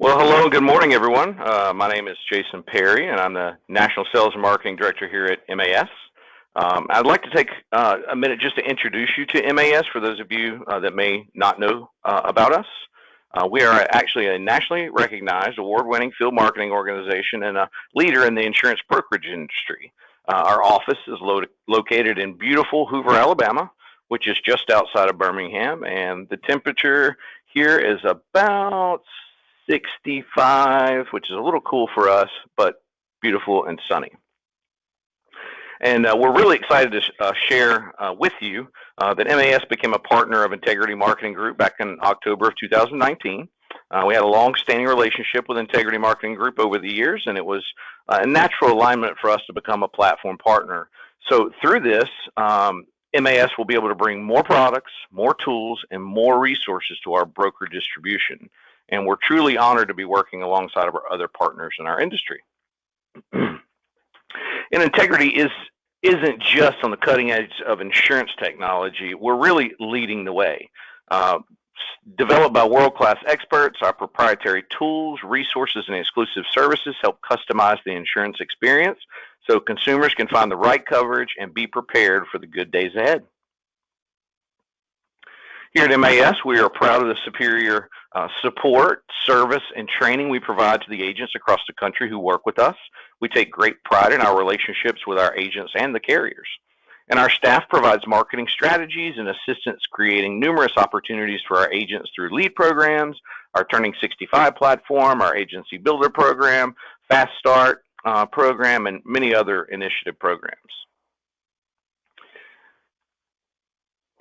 Well, hello and good morning, everyone. My name is Jason Perry, and I'm the National Sales and Marketing Director here at MAS. I'd like to take a minute just to introduce you to MAS for those of you that may not know about us. We are actually a nationally recognized, award-winning field marketing organization and a leader in the insurance brokerage industry. Our office is located in beautiful Hoover, Alabama, which is just outside of Birmingham, and the temperature here is about 65, which is a little cool for us, but beautiful and sunny. And we're really excited to share with you that MAS became a partner of Integrity Marketing Group back in October of 2019. We had a long-standing relationship with Integrity Marketing Group over the years, and it was a natural alignment for us to become a platform partner. So through this, MAS will be able to bring more products, more tools, and more resources to our broker distribution. And we're truly honored to be working alongside of our other partners in our industry. And Integrity isn't just on the cutting edge of insurance technology. We're really leading the way. Developed by world-class experts, our proprietary tools, resources, and exclusive services help customize the insurance experience so consumers can find the right coverage and be prepared for the good days ahead. Here at MAS, we are proud of the superior support, service, and training we provide to the agents across the country who work with us. We take great pride in our relationships with our agents and the carriers. And our staff provides marketing strategies and assistance, creating numerous opportunities for our agents through lead programs, our Turning 65 platform, our agency builder program, Fast Start program, and many other initiative programs.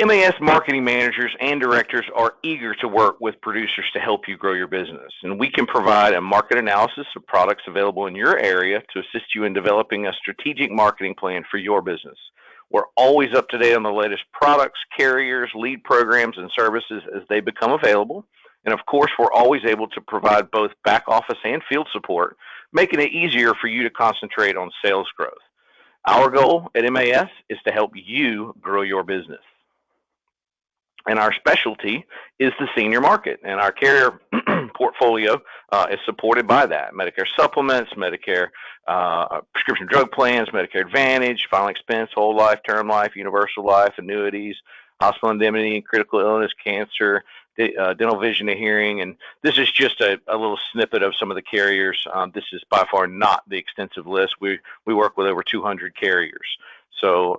MAS marketing managers and directors are eager to work with producers to help you grow your business. And we can provide a market analysis of products available in your area to assist you in developing a strategic marketing plan for your business. We're always up to date on the latest products, carriers, lead programs, and services as they become available. And of course, we're always able to provide both back office and field support, making it easier for you to concentrate on sales growth. Our goal at MAS is to help you grow your business. And our specialty is the senior market, and our carrier portfolio is supported by that. Medicare supplements, Medicare prescription drug plans, Medicare Advantage, final expense, whole life, term life, universal life, annuities, hospital indemnity, critical illness, cancer, dental, vision, and hearing. And this is just a little snippet of some of the carriers. This is by far not the extensive list. We work with over 200 carriers. So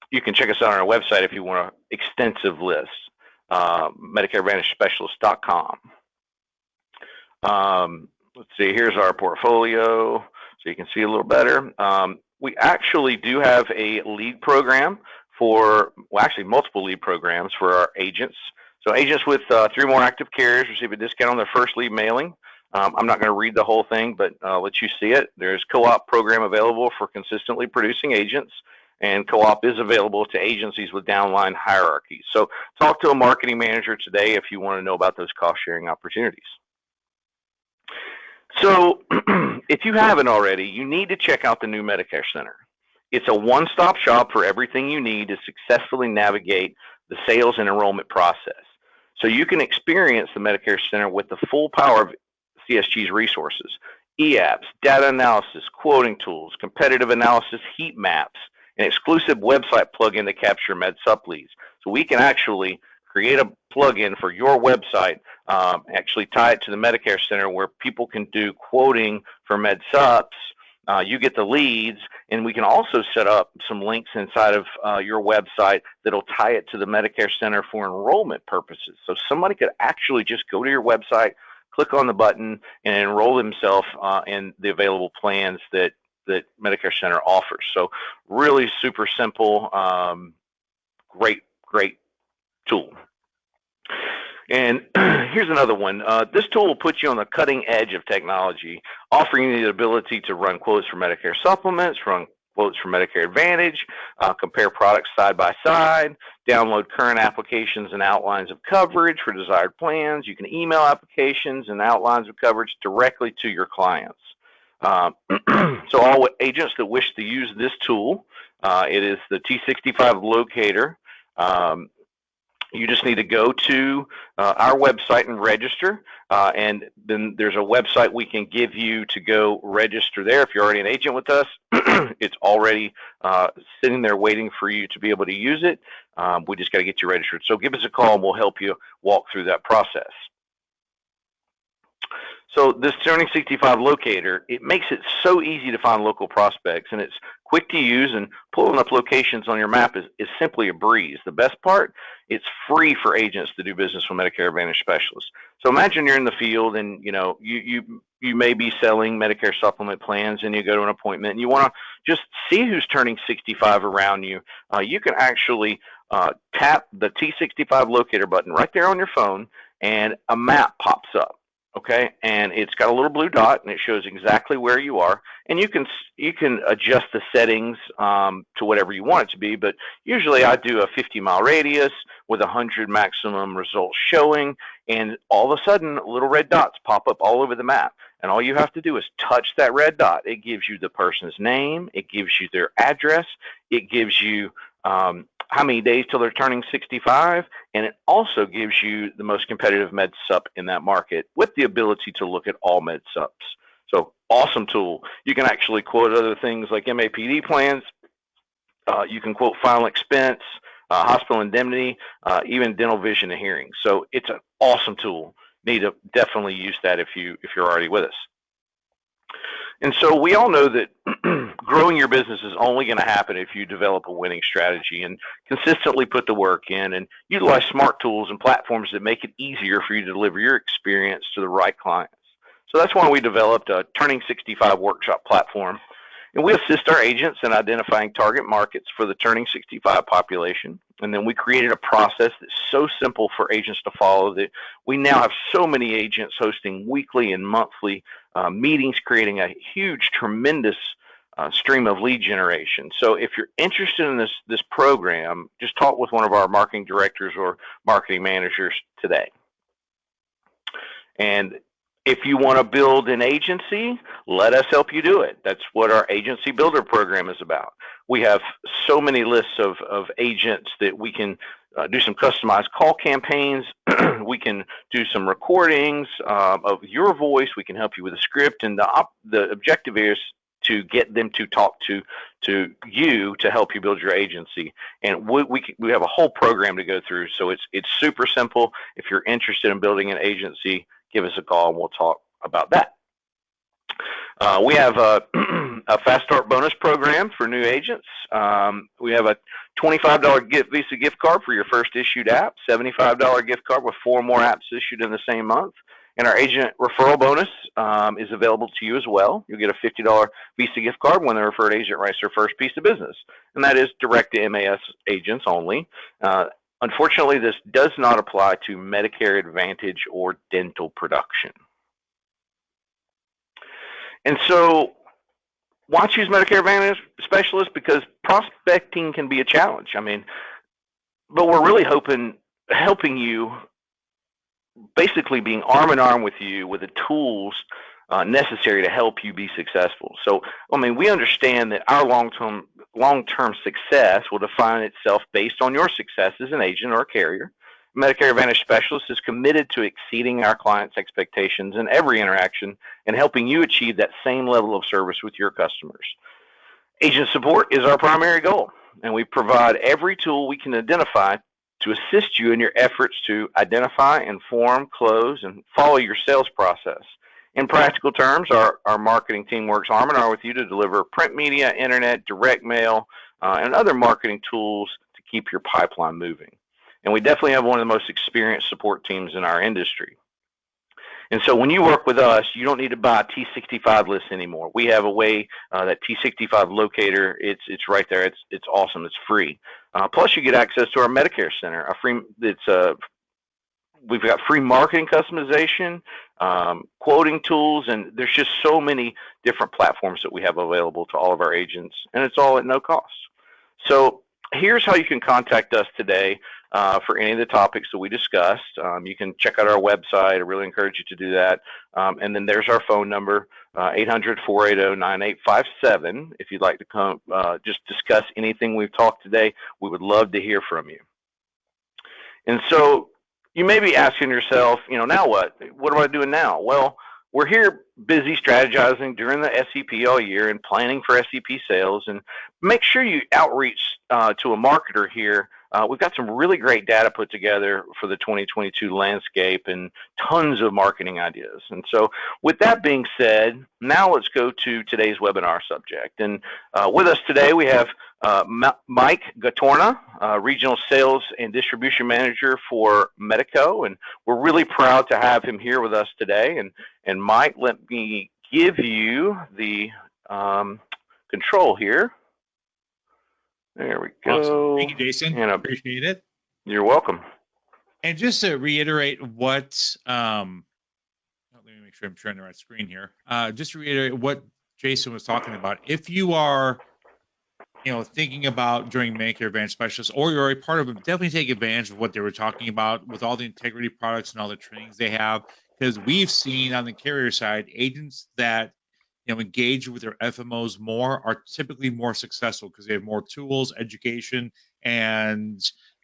you can check us out on our website if you want an extensive list, MedicareAdvantageSpecialist.com. Let's see, here's our portfolio so you can see a little better. We actually do have a lead program actually multiple lead programs for our agents. So agents with 3 more active carriers receive a discount on their first lead mailing. I'm not going to read the whole thing, but I'll let you see it. There's co-op program available for consistently producing agents, and co-op is available to agencies with downline hierarchies. So talk to a marketing manager today if you want to know about those cost-sharing opportunities. So if you haven't already, you need to check out the new Medicare Center. It's a one-stop shop for everything you need to successfully navigate the sales and enrollment process. So you can experience the Medicare Center with the full power of CSG's resources: e-apps, data analysis, quoting tools, competitive analysis, heat maps, an exclusive website plugin to capture MedSup leads. So we can actually create a plugin for your website, actually tie it to the Medicare Center where people can do quoting for MedSups. You get the leads, and we can also set up some links inside of your website that'll tie it to the Medicare Center for enrollment purposes. So somebody could actually just go to your website, click on the button, and enroll themselves in the available plans that Medicare Center offers. So really super simple, great tool. And here's another one. This tool will put you on the cutting edge of technology, offering you the ability to run quotes for Medicare supplements, run quotes for Medicare Advantage, compare products side by side, download current applications and outlines of coverage for desired plans. You can email applications and outlines of coverage directly to your clients. So all agents that wish to use this tool, it is the T65 locator. You just need to go to our website and register, and then there's a website we can give you to go register there. If you're already an agent with us, it's already sitting there waiting for you to be able to use it. We just got to get you registered. So give us a call and we'll help you walk through that process. So this Turning 65 locator, it makes it so easy to find local prospects, and it's quick to use, and pulling up locations on your map is simply a breeze. The best part, it's free for agents to do business with Medicare Advantage specialists. So imagine you're in the field and you may be selling Medicare supplement plans, and you go to an appointment and you want to just see who's turning 65 around you. You can actually tap the T65 locator button right there on your phone, and a map pops up. Okay, and it's got a little blue dot, and it shows exactly where you are, and you can adjust the settings to whatever you want it to be. But usually, I do a 50-mile radius with 100 maximum results showing, and all of a sudden, little red dots pop up all over the map, and all you have to do is touch that red dot. It gives you the person's name, it gives you their address, it gives you how many days till they're turning 65, and it also gives you the most competitive med sup in that market with the ability to look at all med sups. So awesome tool. You can actually quote other things like MAPD plans. You can quote final expense, hospital indemnity, even dental, vision, and hearing. So it's an awesome tool. Need to definitely use that if you're already with us. And so we all know that growing your business is only going to happen if you develop a winning strategy and consistently put the work in and utilize smart tools and platforms that make it easier for you to deliver your experience to the right clients. So that's why we developed a Turning 65 workshop platform. And we assist our agents in identifying target markets for the Turning 65 population. And then we created a process that's so simple for agents to follow that we now have so many agents hosting weekly and monthly meetings, creating a huge, tremendous stream of lead generation. So if you're interested in this program, just talk with one of our marketing directors or marketing managers today. And if you want to build an agency, let us help you do it. That's what our agency builder program is about. We have so many lists of agents that we can do some customized call campaigns. We can do some recordings of your voice. We can help you with a script, and the objective is to get them to talk to you to help you build your agency. And we have a whole program to go through. So it's super simple. If you're interested in building an agency, give us a call and we'll talk about that. We have a Fast Start bonus program for new agents. We have a $25 Visa gift card for your first issued app, $75 gift card with 4 more apps issued in the same month. And our agent referral bonus is available to you as well. You'll get a $50 Visa gift card when the referred agent writes their first piece of business. And that is direct to MAS agents only. Unfortunately, this does not apply to Medicare Advantage or dental production. And so why choose Medicare Advantage specialists? Because prospecting can be a challenge. But we're really helping you, basically being arm in arm with you with the tools necessary to help you be successful. So, we understand that our long-term success will define itself based on your success as an agent or a carrier. Medicare Advantage Specialist is committed to exceeding our clients' expectations in every interaction and helping you achieve that same level of service with your customers. Agent support is our primary goal, and we provide every tool we can identify to assist you in your efforts to identify, inform, close, and follow your sales process. In practical terms, our marketing team works arm in arm with you to deliver print media, internet, direct mail, and other marketing tools to keep your pipeline moving. And we definitely have one of the most experienced support teams in our industry. And so when you work with us, you don't need to buy a T65 list anymore. We have a way, that T65 locator, it's right there. It's awesome. It's free. Plus, you get access to our Medicare Center. We've got free marketing customization, quoting tools, and there's just so many different platforms that we have available to all of our agents, and it's all at no cost. So here's how you can contact us today for any of the topics that we discussed. You can check out our website. I really encourage you to do that. And then there's our phone number, 800-480-9857. If you'd like to come just discuss anything we've talked today, we would love to hear from you. And so you may be asking yourself, now what? What am I doing now? Well, we're here busy strategizing during the SEP all year and planning for SEP sales. And make sure you outreach to a marketer here. We've got some really great data put together for the 2022 landscape and tons of marketing ideas. And so with that being said, now let's go to today's webinar subject. And with us today, we have Mike Gatorna, Regional Sales and Distribution Manager for Medico, and we're really proud to have him here with us today. And Mike, let me give you the control here. There we go. Awesome. Thank you, Jason. Appreciate it. You're welcome. And just to reiterate what, let me make sure I'm sharing the right screen here. Just to reiterate what Jason was talking about. If you are thinking about joining Medicare Advantage Specialists, or you're a part of them, definitely take advantage of what they were talking about with all the integrity products and all the trainings they have. Because we've seen on the carrier side, agents that engage with their FMOs more are typically more successful because they have more tools, education, and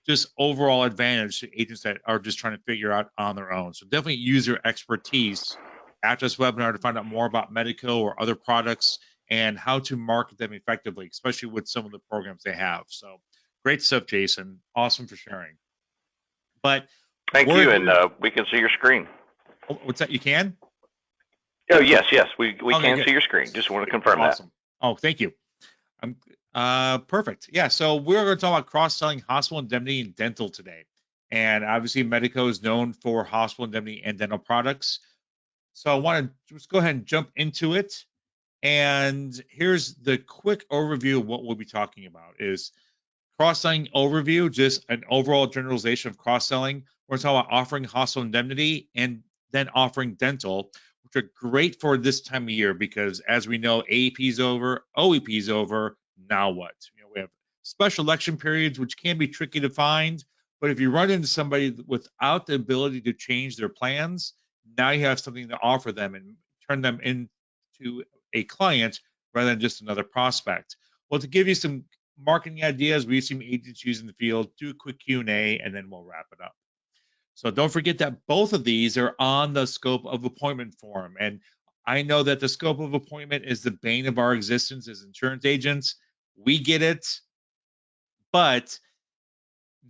just overall advantage to agents that are just trying to figure out on their own. So definitely use your expertise after this webinar to find out more about Medico or other products and how to market them effectively, especially with some of the programs they have. So great stuff, Jason. Awesome for sharing. But thank you, and we can see your screen. Oh, what's that? You can? Oh, yes, we can see your screen. Just want to confirm awesome. That. Oh, thank you. Perfect. Yeah, so we're going to talk about cross-selling hospital indemnity and dental today. And obviously, Medico is known for hospital indemnity and dental products. So I want to just go ahead and jump into it. And here's the quick overview of what we'll be talking about is cross-selling overview, just an overall generalization of cross-selling. We're talking about offering hospital indemnity and then offering dental, which are great for this time of year because, as we know, AEP is over, OEP is over. Now what? We have special election periods, which can be tricky to find. But if you run into somebody without the ability to change their plans, now you have something to offer them and turn them into a client rather than just another prospect. Well, to give you some marketing ideas, we've seen agents use in the field, do a quick Q&A, and then we'll wrap it up. So don't forget that both of these are on the scope of appointment form. And I know that the scope of appointment is the bane of our existence as insurance agents. We get it. But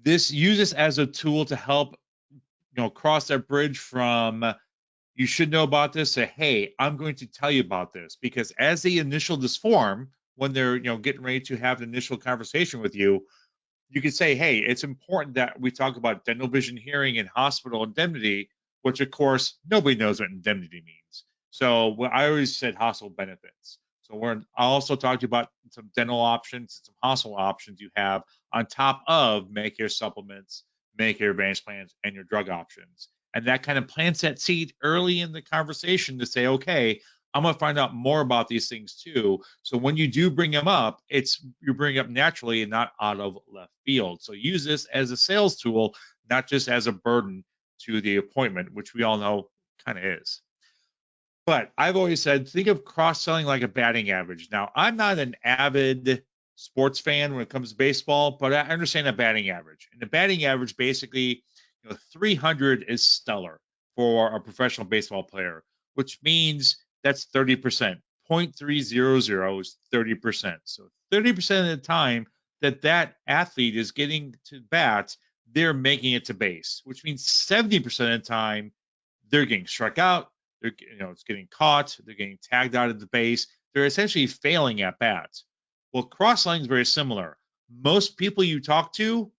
use this as a tool to help cross that bridge from you should know about this to, hey, I'm going to tell you about this. Because as they initial this form, when they're getting ready to have an initial conversation with you, you could say, hey, it's important that we talk about dental, vision, hearing, and hospital indemnity, which, of course, nobody knows what indemnity means. So I always said hospital benefits. So I also talked about some dental options, some hospital options you have on top of Medicare supplements, Medicare Advantage plans, and your drug options. And that kind of plants that seed early in the conversation to say, okay, I'm going to find out more about these things too. So when you do bring them up, you bring up naturally and not out of left field. So use this as a sales tool, not just as a burden to the appointment, which we all know kind of is. But I've always said, think of cross-selling like a batting average. Now, I'm not an avid sports fan when it comes to baseball, but I understand a batting average. And the batting average, basically, 300 is stellar for a professional baseball player, which means that's 30%. 0.300 is 30%. So 30% of the time that athlete is getting to bat, they're making it to base, which means 70% of the time they're getting struck out. It's getting caught. They're getting tagged out of the base. They're essentially failing at bats. Well, cross-selling is very similar. Most people you talk to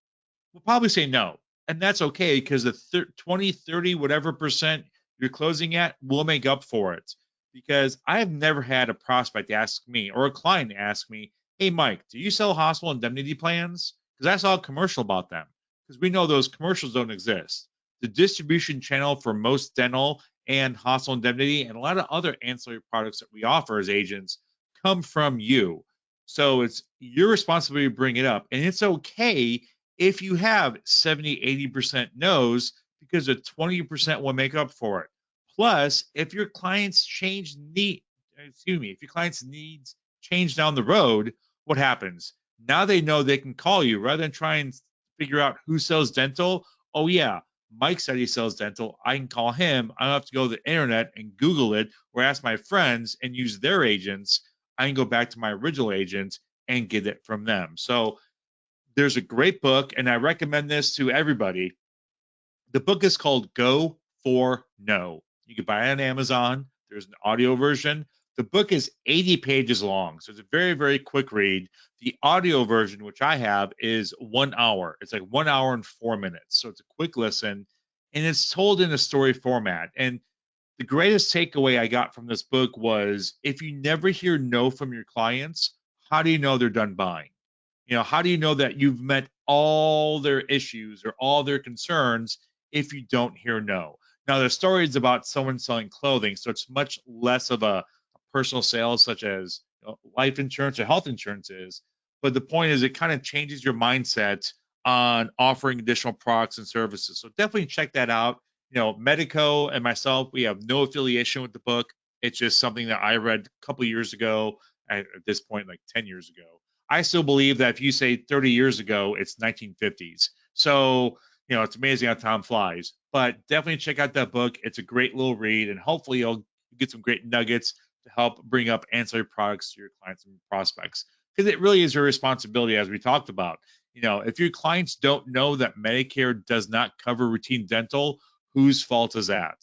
will probably say no. And that's okay because the 20, 30, whatever percent you're closing at will make up for it. Because I have never had a prospect ask me or a client ask me, hey, Mike, do you sell hospital indemnity plans? Because I saw a commercial about them. Because we know those commercials don't exist. The distribution channel for most dental and hospital indemnity and a lot of other ancillary products that we offer as agents come from you. So it's your responsibility to bring it up. And it's okay if you have 70, 80% no's because the 20% will make up for it. Plus, if your client's needs change down the road, what happens? Now they know they can call you rather than try and figure out who sells dental. oh yeah, Mike said he sells dental. I can call him. I don't have to go to the internet and Google it or ask my friends and use their agents. I can go back to my original agent and get it from them. So there's a great book, and I recommend this to everybody. The book is called Go for No. You can buy it on Amazon. There's an audio version. The book is 80 pages long, so it's a very, very quick read. The audio version, which I have, is 1 hour. It's like 1 hour and 4 minutes. So it's a quick listen, and it's told in a story format. And the greatest takeaway I got from this book was if you never hear no from your clients, how do you know they're done buying? How do you know that you've met all their issues or all their concerns if you don't hear no? Now, the story is about someone selling clothing, so it's much less of a personal sale, such as life insurance or health insurance is. But the point is, it kind of changes your mindset on offering additional products and services. So definitely check that out. Medico and myself, we have no affiliation with the book. It's just something that I read a couple years ago. At this point, like 10 years ago. I still believe that if you say 30 years ago, it's 1950s. So, it's amazing how time flies. But definitely check out that book. It's a great little read, and hopefully you'll get some great nuggets to help bring up ancillary products to your clients and prospects. Because it really is your responsibility, as we talked about. If your clients don't know that Medicare does not cover routine dental, whose fault is that?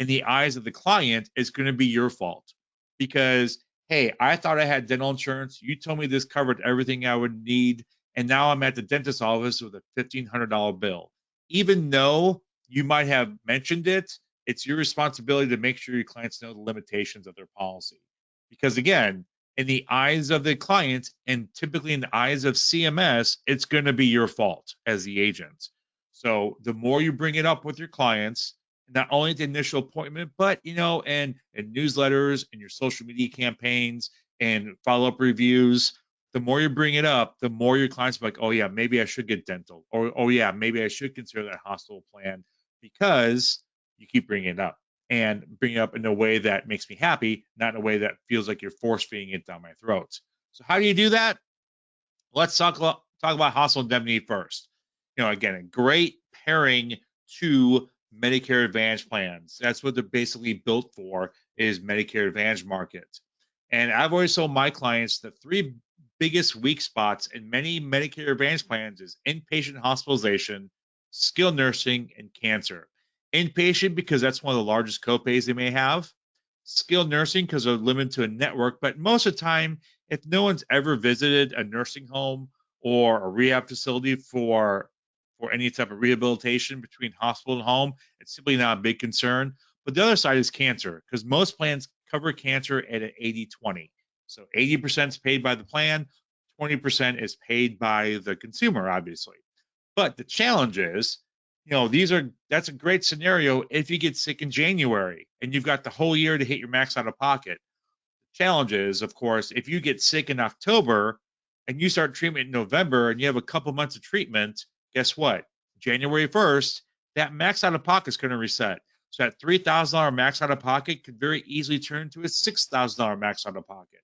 In the eyes of the client, it's going to be your fault. Because hey, I thought I had dental insurance. You told me this covered everything I would need. And now I'm at the dentist's office with a $1,500 bill. Even though you might have mentioned it, it's your responsibility to make sure your clients know the limitations of their policy. Because again, in the eyes of the client and typically in the eyes of CMS, it's going to be your fault as the agent. So the more you bring it up with your clients, not only at the initial appointment, but and newsletters and your social media campaigns and follow-up reviews, the more you bring it up, the more your clients are like, oh yeah, maybe I should get dental, or oh yeah, maybe I should consider that hospital plan, because you keep bringing it up and bring it up in a way that makes me happy, not in a way that feels like you're force feeding it down my throat. So how do you do that? Let's talk about hospital indemnity first. Again, a great pairing to Medicare Advantage plans. That's what they're basically built for, is Medicare Advantage market. And I've always told my clients the three biggest weak spots in many Medicare Advantage plans is inpatient hospitalization, skilled nursing, and cancer. Inpatient, because that's one of the largest copays they may have. Skilled nursing, because they're limited to a network. But most of the time, if no one's ever visited a nursing home or a rehab facility for any type of rehabilitation between hospital and home, it's simply not a big concern. But the other side is cancer, because most plans cover cancer at an 80-20. So 80% is paid by the plan, 20% is paid by the consumer, obviously. But the challenge is, that's a great scenario if you get sick in January and you've got the whole year to hit your max out of pocket. The challenge is, of course, if you get sick in October and you start treatment in November and you have a couple months of treatment, guess what? January 1st, that max out of pocket is going to reset. So that $3,000 max out of pocket could very easily turn to a $6,000 max out of pocket.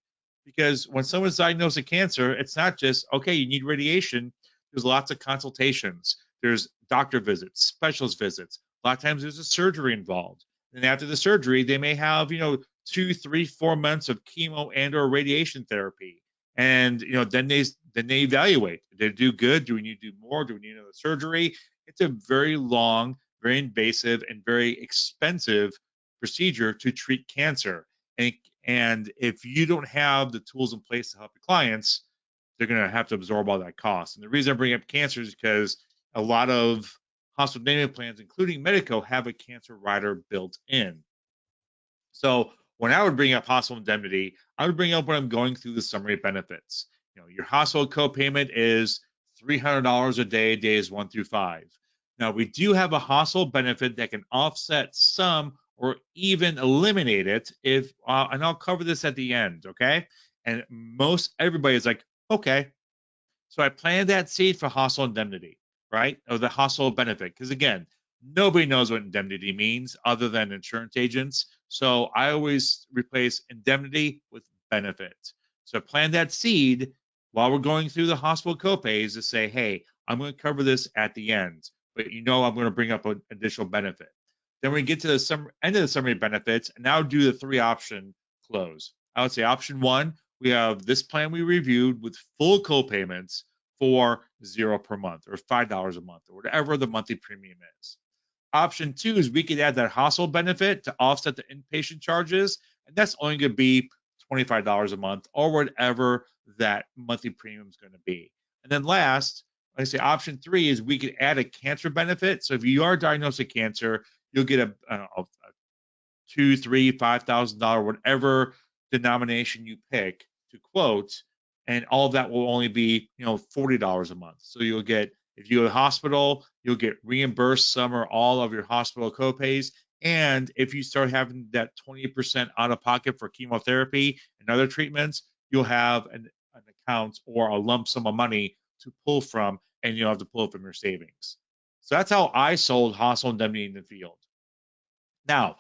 Because when someone's diagnosed with cancer, it's not just, okay, you need radiation. There's lots of consultations. There's doctor visits, specialist visits. A lot of times there's a surgery involved. And after the surgery, they may have, 2, 3, 4 months of chemo and or radiation therapy. And, then they evaluate. Did they do good? Do we need to do more? Do we need another surgery? It's a very long, very invasive, and very expensive procedure to treat cancer. And if you don't have the tools in place to help your clients, they're going to have to absorb all that cost. And the reason I bring up cancer is because a lot of hospital indemnity plans, including Medico, have a cancer rider built in. So when I would bring up hospital indemnity, I would bring up when I'm going through the summary of benefits. Your hospital copayment is $300 a day, days 1 through 5. Now, we do have a hospital benefit that can offset some or even eliminate it if, and I'll cover this at the end, okay? And most everybody is like, okay. So I planted that seed for hospital indemnity, right? Or the hospital benefit. Because again, nobody knows what indemnity means other than insurance agents. So I always replace indemnity with benefit. So I plant that seed while we're going through the hospital copays to say, hey, I'm going to cover this at the end. but you know I'm going to bring up an additional benefit. Then we get to the end of the summary benefits, and now do the 3-option close. I would say option 1, we have this plan we reviewed with full co-payments for $0 per month or $5 a month or whatever the monthly premium is. Option 2 is we could add that hospital benefit to offset the inpatient charges, and that's only going to be $25 a month or whatever that monthly premium is going to be. And then last, like I say, option 3 is we could add a cancer benefit. So if you are diagnosed with cancer, you'll get a $2, $3, $5,000, whatever denomination you pick to quote, and all of that will only be $40 a month. So you'll get, if you go to the hospital, you'll get reimbursed some or all of your hospital copays. And if you start having that 20% out of pocket for chemotherapy and other treatments, you'll have an account or a lump sum of money to pull from, and you'll have to pull it from your savings. So that's how I sold hospital indemnity in the field. Now,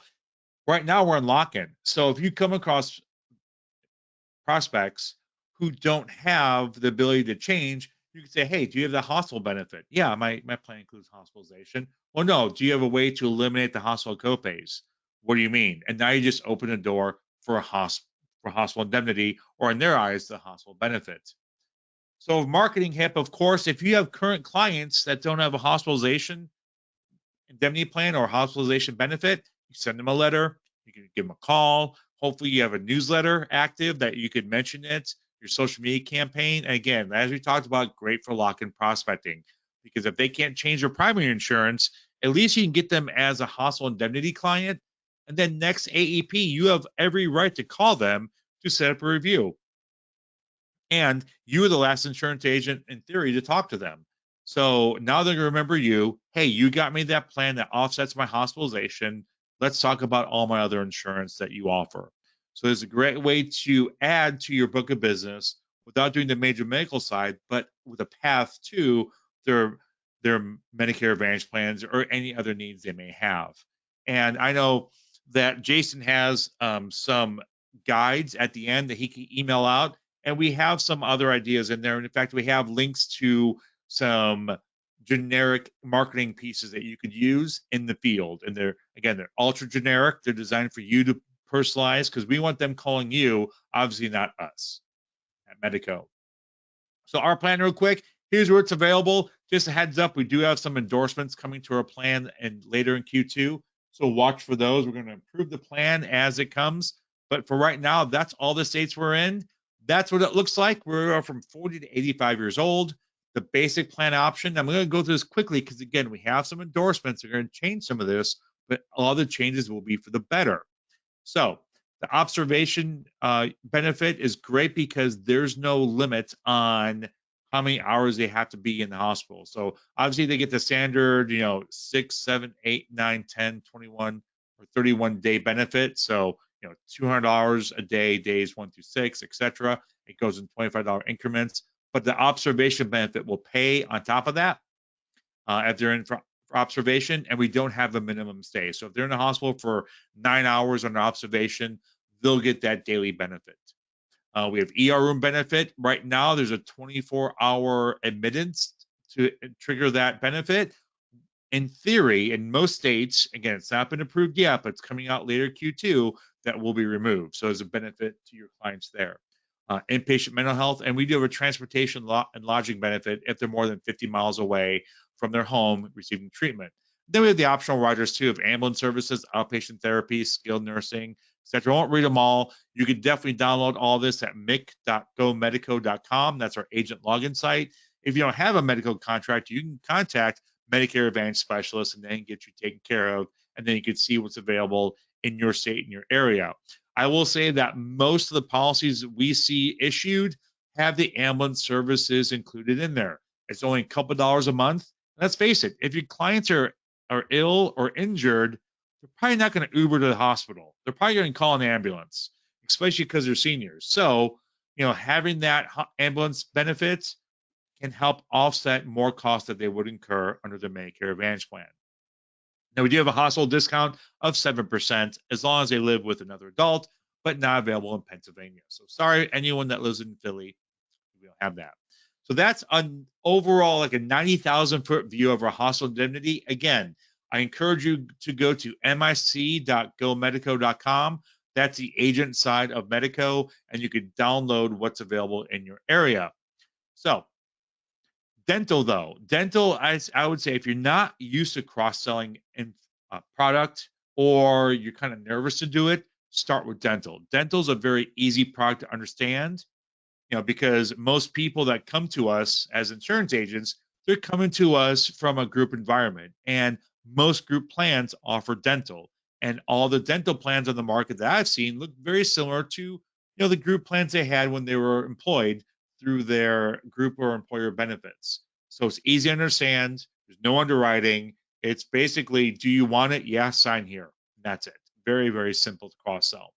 right now we're in lock-in. So if you come across prospects who don't have the ability to change, you can say, hey, do you have the hospital benefit? Yeah, my plan includes hospitalization. Well, no, do you have a way to eliminate the hospital copays? What do you mean? And now you just open a door for hospital indemnity, or in their eyes, the hospital benefit. So marketing hip, of course, if you have current clients that don't have a hospitalization indemnity plan or hospitalization benefit, you send them a letter, you can give them a call. Hopefully you have a newsletter active that you could mention it, your social media campaign. And again, as we talked about, great for lock-in prospecting, because if they can't change their primary insurance, at least you can get them as a hospital indemnity client. And then next AEP, you have every right to call them to set up a review. And you were the last insurance agent, in theory, to talk to them. So now they're going to remember you. Hey, you got me that plan that offsets my hospitalization. Let's talk about all my other insurance that you offer. So there's a great way to add to your book of business without doing the major medical side, but with a path to their Medicare Advantage plans or any other needs they may have. And I know that Jason has some guides at the end that he can email out. And we have some other ideas in there. And in fact, we have links to some generic marketing pieces that you could use in the field. And they're ultra generic. They're designed for you to personalize, because we want them calling you, obviously not us at Medico. So our plan, real quick, here's where it's available. Just a heads up, we do have some endorsements coming to our plan and later in Q2. So watch for those. We're going to improve the plan as it comes. But for right now, that's all the states we're in. That's what it looks like. We're from 40 to 85 years old. The basic plan option, I'm going to go through this quickly because, again, we have some endorsements. They're going to change some of this, but all the changes will be for the better. So the observation benefit is great because there's no limit on how many hours they have to be in the hospital. So obviously they get the standard, 6, 7, 8, 9, 10, 21, or 31 day benefit. So $200 a day, days 1 through 6, etc. It goes in $25 increments. But the observation benefit will pay on top of that if they're in for observation, and we don't have a minimum stay. So if they're in the hospital for 9 hours under observation, they'll get that daily benefit. We have ER room benefit. Right now, there's a 24-hour admittance to trigger that benefit. In theory, in most states, again, it's not been approved yet, but it's coming out later Q2, that will be removed. So there's a benefit to your clients there. Inpatient mental health, and we do have a transportation and lodging benefit if they're more than 50 miles away from their home receiving treatment. Then we have the optional riders too, of ambulance services, outpatient therapy, skilled nursing, etc. I won't read them all. You can definitely download all this at mic.gomedico.com. That's our agent login site. If you don't have a Medico contract, you can contact Medicare Advantage specialists and then get you taken care of, and then you can see what's available in your state, in your area. I will say that most of the policies we see issued have the ambulance services included in there. It's only a couple dollars a month. Let's face it, if your clients are ill or injured, they're probably not going to Uber to the hospital. They're probably going to call an ambulance, especially because they're seniors. So, having that ambulance benefits can help offset more costs that they would incur under the Medicare Advantage plan. Now, we do have a hospital discount of 7% as long as they live with another adult, but not available in Pennsylvania. So sorry, anyone that lives in Philly, we don't have that. So that's an overall like a 90,000 foot view of our hospital indemnity. Again, I encourage you to go to mic.gomedico.com. That's the agent side of Medico, and you can download what's available in your area. So dental, though, dental, I would say if you're not used to cross-selling in product, or you're kind of nervous to do it, start with dental. Dental is a very easy product to understand, because most people that come to us as insurance agents, they're coming to us from a group environment, and most group plans offer dental. And all the dental plans on the market that I've seen look very similar to, the group plans they had when they were employed through their group or employer benefits. So it's easy to understand. There's no underwriting. It's basically, do you want it? Yeah, sign here. And that's it. Very, very simple to cross sell.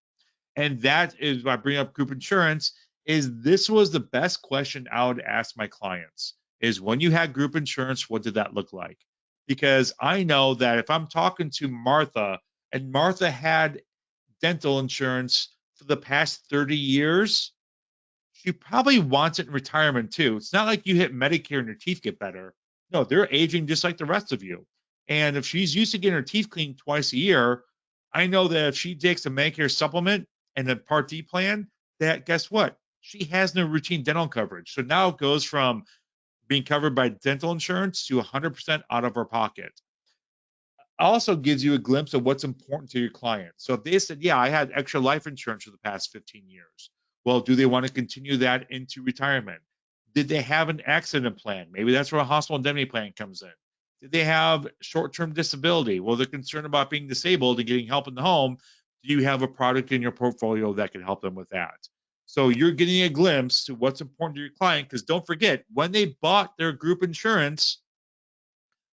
And that is why I bring up group insurance. This was the best question I would ask my clients, is when you had group insurance, what did that look like? Because I know that if I'm talking to Martha, and Martha had dental insurance for the past 30 years, she probably wants it in retirement too. It's not like you hit Medicare and your teeth get better. No, they're aging just like the rest of you. And if she's used to getting her teeth cleaned twice a year, I know that if she takes a Medicare supplement and a Part D plan, that guess what? She has no routine dental coverage. So now it goes from being covered by dental insurance to 100% out of her pocket. Also gives you a glimpse of what's important to your client. So if they said, yeah, I had extra life insurance for the past 15 years. Well, do they want to continue that into retirement? Did they have an accident plan? Maybe that's where a hospital indemnity plan comes in. Did they have short-term disability? Well, they're concerned about being disabled and getting help in the home. Do you have a product in your portfolio that can help them with that? So you're getting a glimpse to what's important to your client, because don't forget, when they bought their group insurance,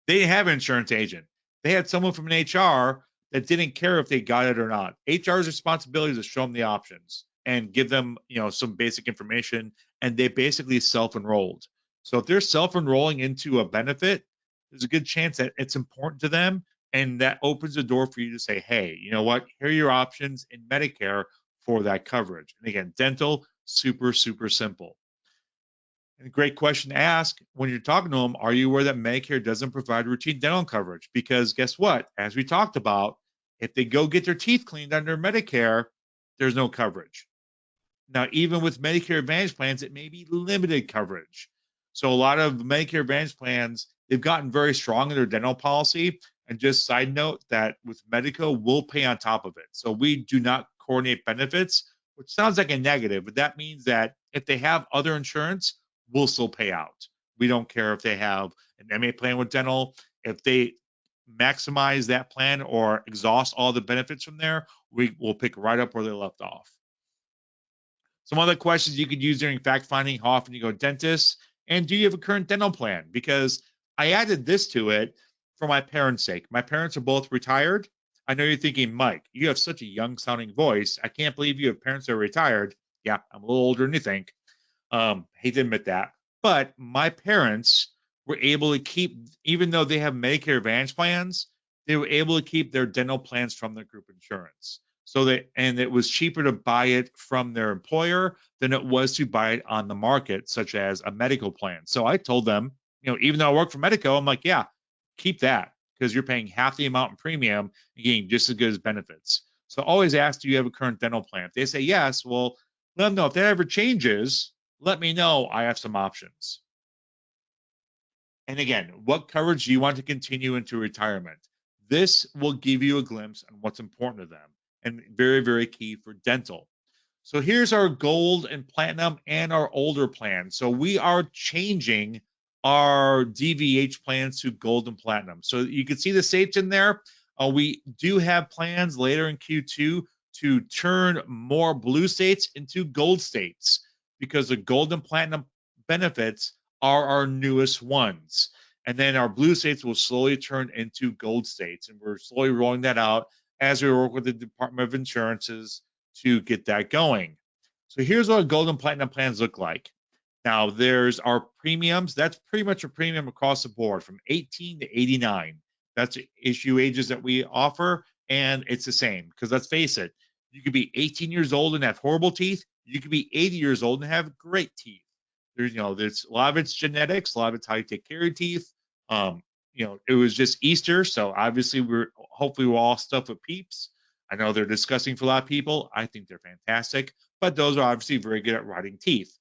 they didn't have an insurance agent. They had someone from an HR that didn't care if they got it or not. HR's responsibility is to show them the options and give them, some basic information, and they basically self-enrolled. So if they're self-enrolling into a benefit, there's a good chance that it's important to them, and that opens the door for you to say, hey, you know what? Here are your options in Medicare for that coverage. And again, dental, super, super simple. And a great question to ask when you're talking to them, are you aware that Medicare doesn't provide routine dental coverage? Because guess what? As we talked about, if they go get their teeth cleaned under Medicare, there's no coverage. Now, even with Medicare Advantage plans, it may be limited coverage. So a lot of Medicare Advantage plans, they've gotten very strong in their dental policy. And just side note that with Medico, we'll pay on top of it. So we do not coordinate benefits, which sounds like a negative, but that means that if they have other insurance, we'll still pay out. We don't care if they have an MA plan with dental. If they maximize that plan or exhaust all the benefits from there, we will pick right up where they left off. Some other questions you could use during fact finding: how often you go to dentist, and do you have a current dental plan? Because I added this to it for my parents' sake. My parents are both retired. I know you're thinking, Mike, you have such a young sounding voice. I can't believe you have parents that are retired. Yeah, I'm a little older than you think. Hate to admit that. But my parents were able to keep, even though they have Medicare Advantage plans, they were able to keep their dental plans from their group insurance. And it was cheaper to buy it from their employer than it was to buy it on the market, such as a medical plan. So I told them, even though I work for Medico, I'm like, yeah, keep that, because you're paying half the amount in premium and getting just as good as benefits. So always ask, do you have a current dental plan? If they say yes, well, let them know. If that ever changes, let me know. I have some options. And again, what coverage do you want to continue into retirement? This will give you a glimpse on what's important to them, and very, very key for dental. So here's our gold and platinum and our older plan. So we are changing our DVH plans to gold and platinum. So you can see the states in there. We do have plans later in Q2 to turn more blue states into gold states, because the gold and platinum benefits are our newest ones. And then our blue states will slowly turn into gold states. And we're slowly rolling that out as we work with the Department of Insurances to get that going. So here's what gold and platinum plans look like. Now, there's our premiums. That's pretty much a premium across the board from 18 to 89. That's issue ages that we offer, and it's the same, because let's face it, you could be 18 years old and have horrible teeth. You could be 80 years old and have great teeth. There's a lot of it's genetics, a lot of it's how you take care of your teeth. It was just Easter, so obviously hopefully we're all stuffed with Peeps. I know they're disgusting for a lot of people. I think they're fantastic, but those are obviously very good at rotting teeth.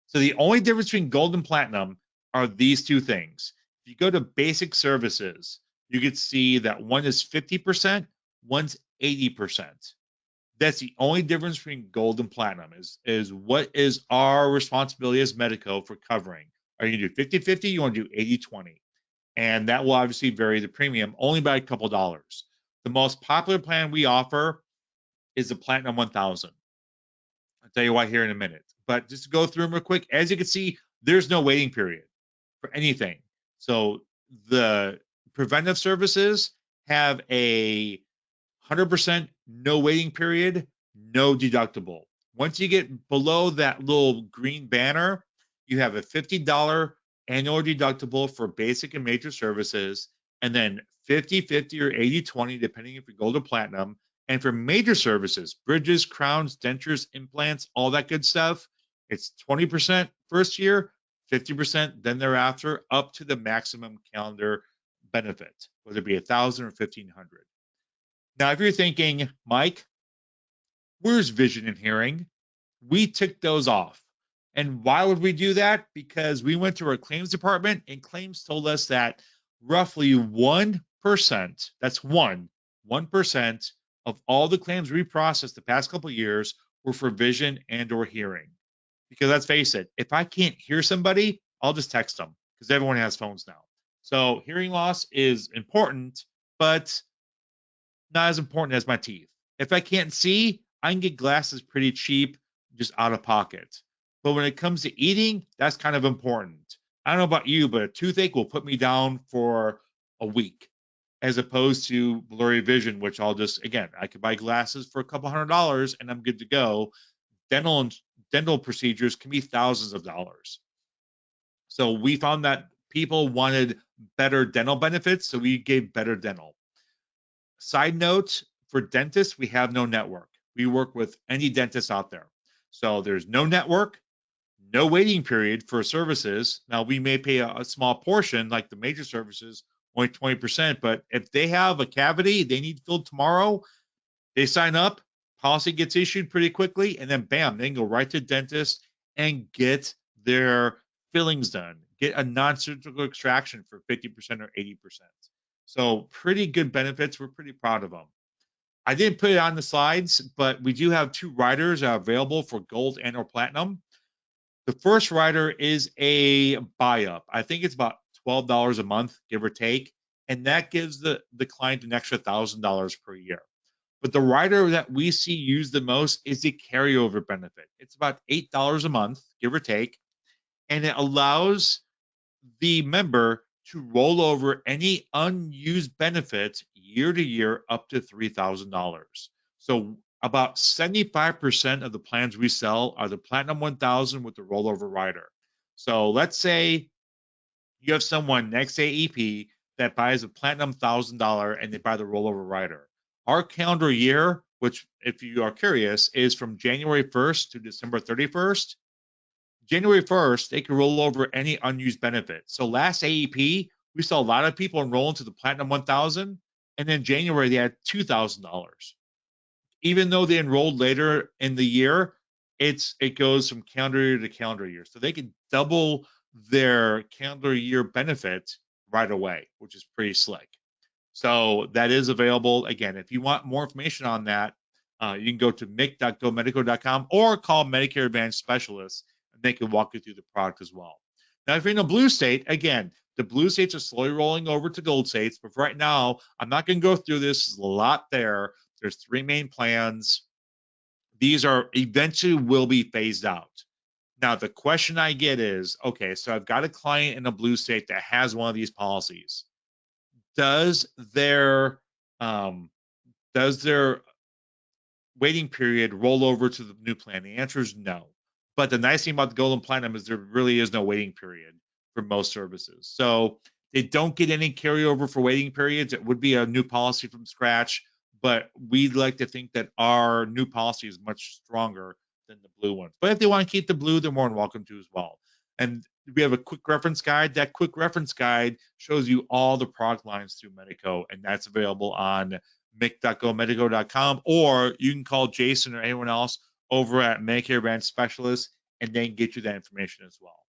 So the only difference between gold and platinum are these two things. If you go to basic services, you can see that one is 50%, one's 80%. That's the only difference between gold and platinum is what is our responsibility as Medico for covering. Are you going to do 50-50? You want to do 80-20? And that will obviously vary the premium only by a couple dollars. The most popular plan we offer is the Platinum 1000. I'll tell you why here in a minute. But just to go through them real quick, as you can see, there's no waiting period for anything. So the preventive services have a 100% no waiting period, no deductible. Once you get below that little green banner, you have a $50 annual deductible for basic and major services, and then 50-50 or 80-20, depending if you're gold or platinum. And for major services, bridges, crowns, dentures, implants, all that good stuff, it's 20% first year, 50% then thereafter, up to the maximum calendar benefit, whether it be 1,000 or 1,500. Now, if you're thinking, Mike, where's vision and hearing? We took those off. And why would we do that? Because we went to our claims department and claims told us that roughly 1%, that's 1% of all the claims we processed the past couple of years were for vision and or hearing. Because let's face it, if I can't hear somebody, I'll just text them because everyone has phones now. So hearing loss is important, but not as important as my teeth. If I can't see, I can get glasses pretty cheap, just out of pocket. But when it comes to eating, that's kind of important. I don't know about you, but a toothache will put me down for a week, as opposed to blurry vision, which I could buy glasses for a couple $100 and I'm good to go. Dental procedures can be thousands of dollars. So we found that people wanted better dental benefits, so we gave better dental. Side note, for dentists, we have no network. We work with any dentist out there. So there's no network, no waiting period for services. Now, we may pay a small portion, like the major services, only 20%, but if they have a cavity they need filled tomorrow, they sign up, policy gets issued pretty quickly, and then bam, they can go right to the dentist and get their fillings done, get a non-surgical extraction for 50% or 80%. So pretty good benefits. We're pretty proud of them. I didn't put it on the slides, but we do have 2 riders available for gold and or platinum. The first rider is a buy-up. I think it's about $12 a month, give or take, and that gives the client an extra $1,000 per year. But the rider that we see used the most is the carryover benefit. It's about $8 a month, give or take, and it allows the member to roll over any unused benefit year to year up to $3,000. So about 75% of the plans we sell are the Platinum 1000 with the rollover rider. So let's say you have someone next AEP that buys a Platinum $1,000 and they buy the rollover rider. Our calendar year, which if you are curious, is from January 1st to December 31st. January 1st, they can roll over any unused benefit. So last AEP, we saw a lot of people enroll into the Platinum 1000, and then January they had $2,000. Even though they enrolled later in the year, it goes from calendar year to calendar year. So they can double their calendar year benefit right away, which is pretty slick. So that is available. Again, if you want more information on that, you can go to mick.gomedico.com or call Medicare Advantage specialists, and they can walk you through the product as well. Now, if you're in a blue state, again, the blue states are slowly rolling over to gold states, but for right now, I'm not going to go through this. There's a lot there. There's 3 main plans. These are eventually will be phased out. Now, the question I get is, okay, so I've got a client in a blue state that has one of these policies. Does their waiting period roll over to the new plan? The answer is no. But the nice thing about the gold and platinum is there really is no waiting period for most services. So they don't get any carryover for waiting periods. It would be a new policy from scratch, but we'd like to think that our new policy is much stronger than the blue ones. But if they want to keep the blue, they're more than welcome to as well. And we have a quick reference guide. That quick reference guide shows you all the product lines through Medico, and that's available on mic.go.medico.com, or you can call Jason or anyone else over at Medicare Advantage Specialist, and they can get you that information as well.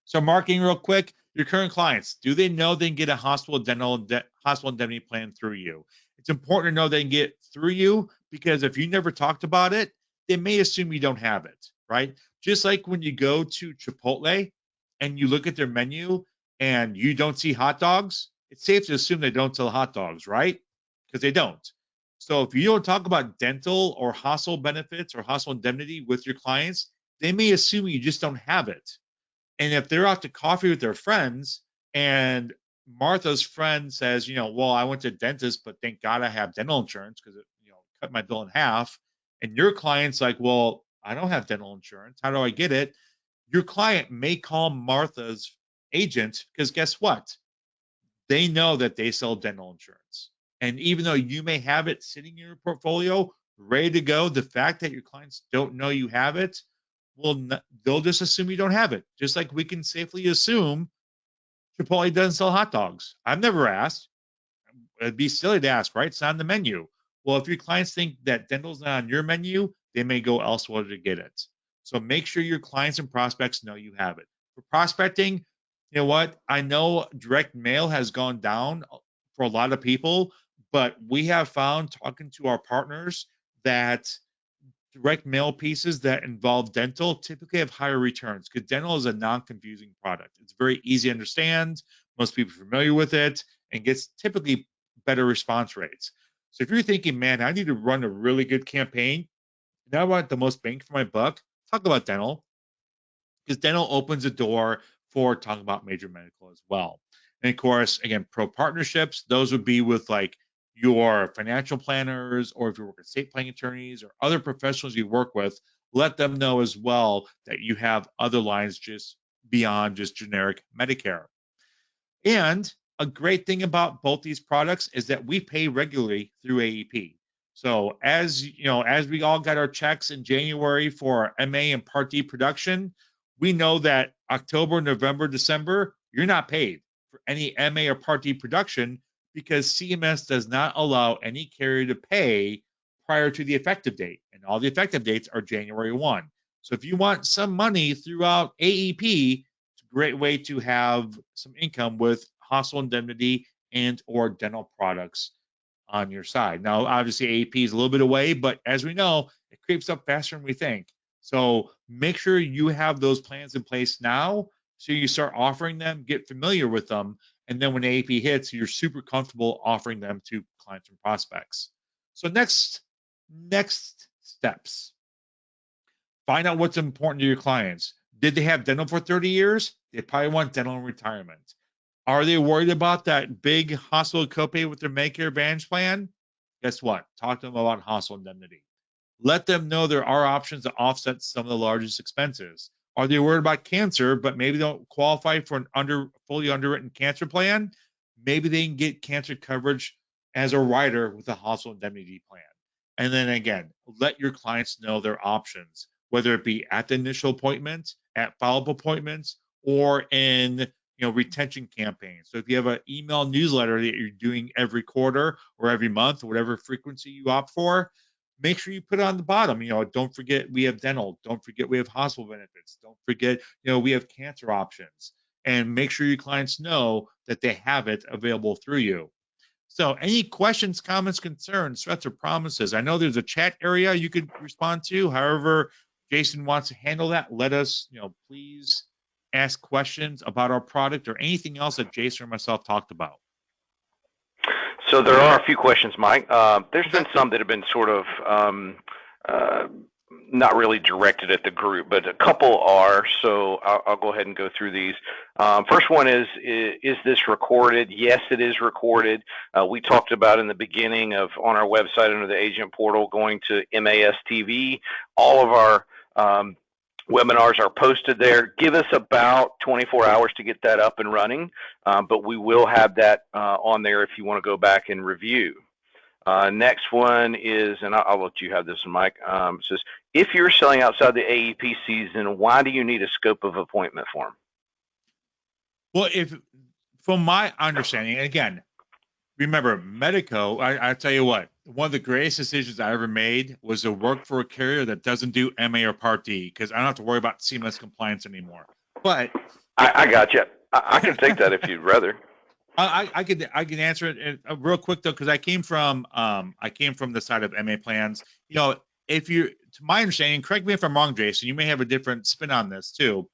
So marketing real quick, your current clients, do they know they can get a hospital indemnity plan through you? It's important to know they can get through you, because if you never talked about it, they may assume you don't have it, right? Just like when you go to Chipotle and you look at their menu and you don't see hot dogs, it's safe to assume they don't sell hot dogs, right? Because they don't. So if you don't talk about dental or hospital benefits or hospital indemnity with your clients, they may assume you just don't have it. And if they're out to coffee with their friends and Martha's friend says, well, I went to the dentist, but thank God I have dental insurance because it, cut my bill in half. And your client's like, well, I don't have dental insurance. How do I get it? Your client may call Martha's agent because guess what? They know that they sell dental insurance. And even though you may have it sitting in your portfolio, ready to go, the fact that your clients don't know you have it, they'll just assume you don't have it. Just like we can safely assume Chipotle doesn't sell hot dogs. I've never asked. It'd be silly to ask, right? It's not on the menu. Well, if your clients think that dental's not on your menu, they may go elsewhere to get it. So make sure your clients and prospects know you have it. For prospecting, you know what? I know direct mail has gone down for a lot of people, but we have found, talking to our partners, that direct mail pieces that involve dental typically have higher returns because dental is a non-confusing product. It's very easy to understand. Most people are familiar with it and gets typically better response rates. So if you're thinking, man, I need to run a really good campaign and I want the most bang for my buck, talk about dental, because dental opens the door for talking about major medical as well. And of course, again, pro partnerships, those would be with like your financial planners, or if you work with estate planning attorneys or other professionals you work with, let them know as well that you have other lines just beyond just generic Medicare. And a great thing about both these products is that we pay regularly through AEP. So as we all got our checks in January for MA and Part D production, we know that October, November, December, you're not paid for any MA or Part D production because CMS does not allow any carrier to pay prior to the effective date. And all the effective dates are January 1. So if you want some money throughout AEP, it's a great way to have some income with hospital indemnity and or dental products on your side. Now, obviously, AEP is a little bit away, but as we know, it creeps up faster than we think. So make sure you have those plans in place now so you start offering them, get familiar with them, and then when AEP hits, you're super comfortable offering them to clients and prospects. So next steps. Find out what's important to your clients. Did they have dental for 30 years? They probably want dental in retirement. Are they worried about that big hospital copay with their Medicare Advantage plan? Guess what? Talk to them about hospital indemnity. Let them know there are options to offset some of the largest expenses. Are they worried about cancer, but maybe don't qualify for an fully underwritten cancer plan? Maybe they can get cancer coverage as a rider with a hospital indemnity plan. And then again, let your clients know their options, whether it be at the initial appointment, at follow-up appointments, or in retention campaigns. So if you have an email newsletter that you're doing every quarter or every month, whatever frequency you opt for, make sure you put it on the bottom. Don't forget we have dental. Don't forget we have hospital benefits. Don't forget, we have cancer options. And make sure your clients know that they have it available through you. So any questions, comments, concerns, threats, or promises? I know there's a chat area you could respond to. However Jason wants to handle that, let us, please ask questions about our product or anything else that Jason or myself talked about. So there are a few questions, Mike. There's been some that have been sort of not really directed at the group, but a couple are. So I'll go ahead and go through these. First one is this recorded? Yes, it is recorded. We talked about in the beginning on our website under the agent portal going to MAS TV. All of our webinars are posted there. Give us about 24 hours to get that up and running, but we will have that on there if you want to go back and review. Next one is, and I'll let you have this one, Mike. It says, if you're selling outside the AEP season, why do you need a scope of appointment form? Well, from my understanding, and again, remember, Medico, I tell you what, one of the greatest decisions I ever made was to work for a carrier that doesn't do MA or Part D, because I don't have to worry about seamless compliance anymore. But I got you. I can take that if you'd rather. I can answer it real quick though, because I came from the side of MA plans. You know, if you, to my understanding, correct me if I'm wrong, Jason, you may have a different spin on this too.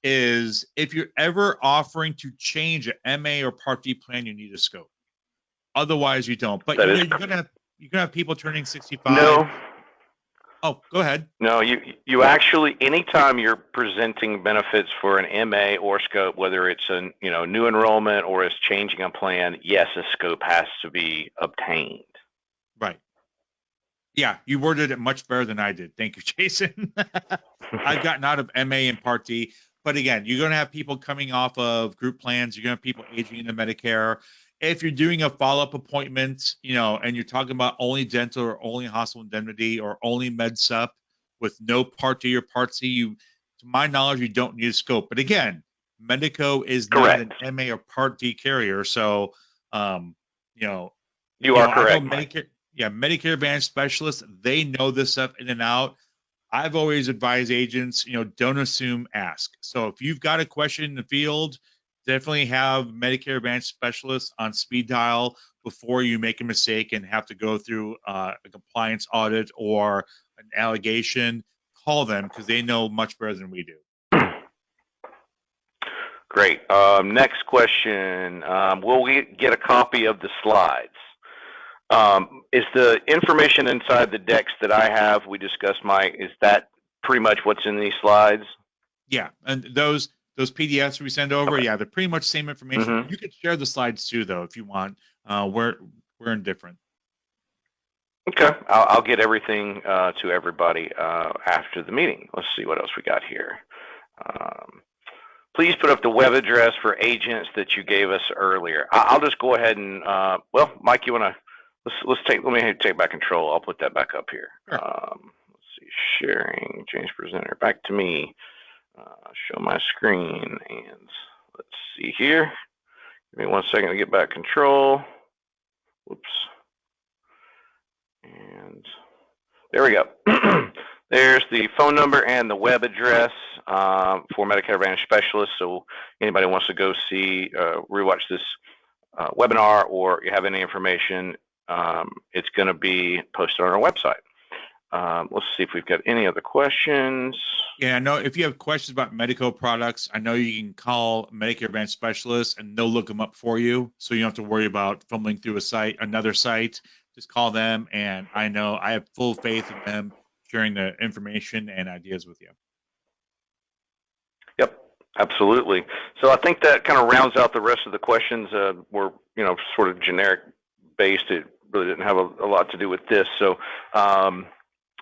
Is if you're ever offering to change an MA or Part D plan, you need a scope. Otherwise, you don't. But you're gonna have people turning 65. No. Oh, go ahead. No, you actually, anytime you're presenting benefits for an MA or scope, whether it's a new enrollment or it's changing a plan, yes, a scope has to be obtained. Right. Yeah, you worded it much better than I did. Thank you, Jason. I've gotten out of MA and Part D, but again, you're going to have people coming off of group plans. You're going to have people aging into Medicare. If you're doing a follow-up appointment, and you're talking about only dental or only hospital indemnity or only med sup with no Part D or Part C, to my knowledge, you don't need a scope. But again, Medico is correct. not an MA or Part D carrier, so you are correct. Medicare Advantage specialists, they know this stuff in and out. I've always advised agents, don't assume, ask. So if you've got a question in the field, definitely have Medicare Advantage specialists on speed dial before you make a mistake and have to go through a compliance audit or an allegation. Call them because they know much better than we do. Great. Next question. Will we get a copy of the slides? Is the information inside the decks that I have, we discussed, Mike, is that pretty much what's in these slides? Yeah, and those PDFs we send over, okay. They're pretty much same information. Mm-hmm. You could share the slides too, though, if you want. We're indifferent. Okay, I'll get everything to everybody after the meeting. Let's see what else we got here. Please put up the web address for agents that you gave us earlier. I'll just go ahead and Mike, you want to let me take back control. I'll put that back up here. Sure. Let's see, sharing, change presenter, back to me. Show my screen, and let's see here. Give me 1 second to get back control. Whoops. And there we go. There's the phone number and the web address for Medicare Advantage specialists. So anybody wants to go see, rewatch this webinar, or you have any information, it's going to be posted on our website. Let's see if we've got any other questions. Yeah, I know if you have questions about Medico products, I know you can call Medicare Advantage specialists and they'll look them up for you. So you don't have to worry about fumbling through another site. Just call them, and I know I have full faith in them sharing the information and ideas with you. Yep, absolutely. So I think that kind of rounds out the rest of the questions. Were sort of generic based. It really didn't have a lot to do with this. So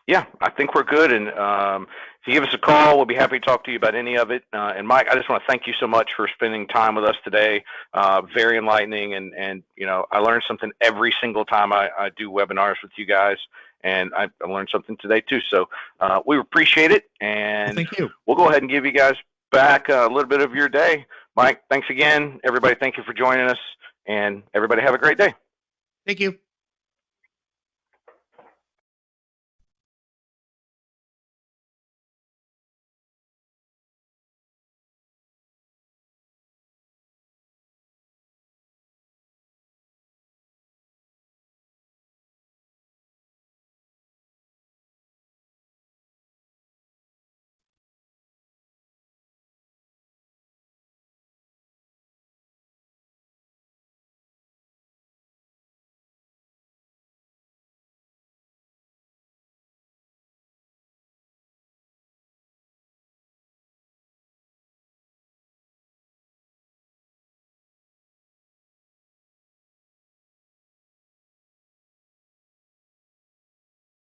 yeah, I think we're good. And if you give us a call, we'll be happy to talk to you about any of it. And Mike, I just want to thank you so much for spending time with us today. Very enlightening. And I learned something every single time I do webinars with you guys. And I learned something today too. So we appreciate it. And thank you. We'll go ahead and give you guys back a little bit of your day. Mike, thanks again. Everybody, thank you for joining us. And everybody have a great day. Thank you.